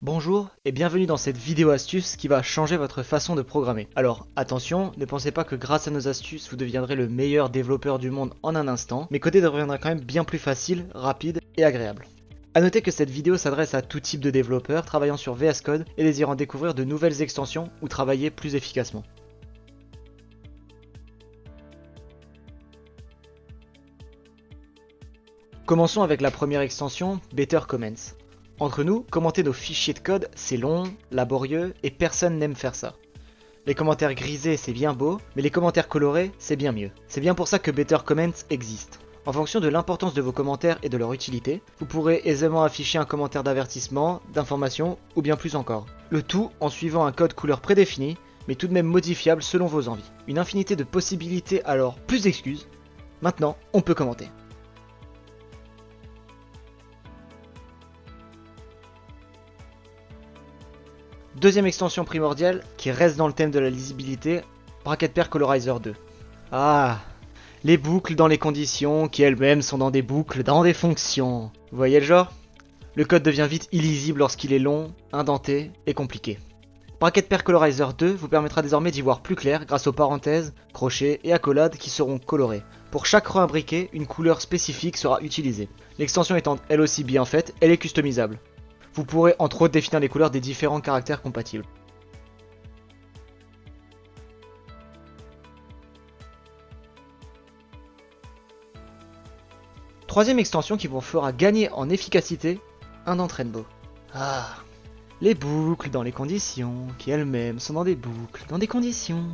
Bonjour et bienvenue dans cette vidéo astuce qui va changer votre façon de programmer. Alors attention, ne pensez pas que grâce à nos astuces vous deviendrez le meilleur développeur du monde en un instant, mais Coder deviendra quand même bien plus facile, rapide et agréable. A noter que cette vidéo s'adresse à tout type de développeurs travaillant sur VS Code et désirant découvrir de nouvelles extensions ou travailler plus efficacement. Commençons avec la première extension, Better Comments. Entre nous, commenter nos fichiers de code, c'est long, laborieux et personne n'aime faire ça. Les commentaires grisés, c'est bien beau, mais les commentaires colorés, c'est bien mieux. C'est bien pour ça que Better Comments existe. En fonction de l'importance de vos commentaires et de leur utilité, vous pourrez aisément afficher un commentaire d'avertissement, d'information ou bien plus encore. Le tout en suivant un code couleur prédéfini, mais tout de même modifiable selon vos envies. Une infinité de possibilités alors, plus d'excuses. Maintenant, on peut commenter. Deuxième extension primordiale, qui reste dans le thème de la lisibilité, Bracket Pair Colorizer 2. Ah, les boucles dans les conditions, qui elles-mêmes sont dans des boucles, dans des fonctions. Vous voyez le genre? Le code devient vite illisible lorsqu'il est long, indenté et compliqué. Bracket Pair Colorizer 2 vous permettra désormais d'y voir plus clair grâce aux parenthèses, crochets et accolades qui seront colorés. Pour chaque row imbriqué, une couleur spécifique sera utilisée. L'extension étant elle aussi bien faite, elle est customisable. Vous pourrez entre autres définir les couleurs des différents caractères compatibles. Troisième extension qui vous fera gagner en efficacité, Indent Rainbow. Ah, les boucles dans les conditions, qui elles-mêmes sont dans des boucles, dans des conditions.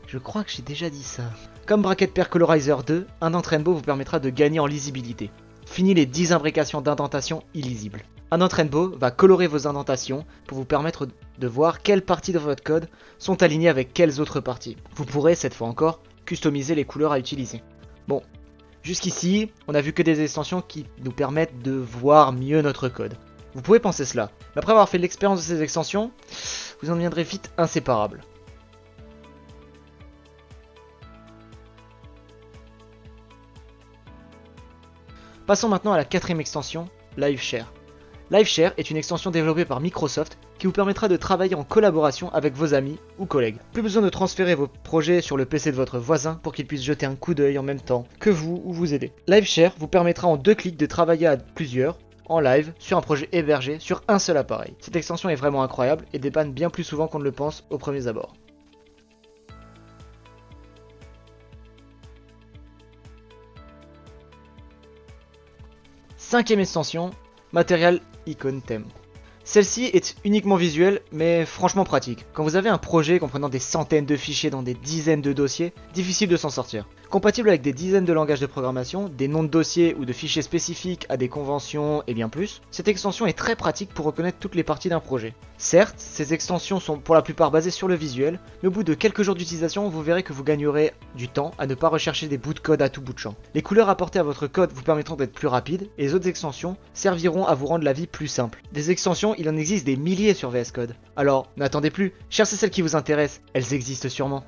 Je crois que j'ai déjà dit ça. Comme Bracket Pair Colorizer 2, Indent Rainbow vous permettra de gagner en lisibilité. Fini les 10 imbrications d'indentation illisibles. Indent Rainbow va colorer vos indentations pour vous permettre de voir quelles parties de votre code sont alignées avec quelles autres parties. Vous pourrez, cette fois encore, customiser les couleurs à utiliser. Bon, jusqu'ici, on a vu que des extensions qui nous permettent de voir mieux notre code. Vous pouvez penser cela, mais après avoir fait l'expérience de ces extensions, vous en deviendrez vite inséparables. Passons maintenant à la quatrième extension, LiveShare. LiveShare est une extension développée par Microsoft qui vous permettra de travailler en collaboration avec vos amis ou collègues. Plus besoin de transférer vos projets sur le PC de votre voisin pour qu'il puisse jeter un coup d'œil en même temps que vous ou vous aider. LiveShare vous permettra en 2 clics de travailler à plusieurs, en live, sur un projet hébergé sur un seul appareil. Cette extension est vraiment incroyable et dépanne bien plus souvent qu'on ne le pense aux premiers abords. Cinquième extension, Material Icon Theme. Celle-ci est uniquement visuelle, mais franchement pratique. Quand vous avez un projet comprenant des centaines de fichiers dans des dizaines de dossiers, difficile de s'en sortir. Compatible avec des dizaines de langages de programmation, des noms de dossiers ou de fichiers spécifiques à des conventions et bien plus, cette extension est très pratique pour reconnaître toutes les parties d'un projet. Certes, ces extensions sont pour la plupart basées sur le visuel, mais au bout de quelques jours d'utilisation, vous verrez que vous gagnerez du temps à ne pas rechercher des bouts de code à tout bout de champ. Les couleurs apportées à votre code vous permettront d'être plus rapide, et les autres extensions serviront à vous rendre la vie plus simple. Des extensions, il en existe des milliers sur VS Code. Alors, n'attendez plus, cherchez celles qui vous intéressent, elles existent sûrement.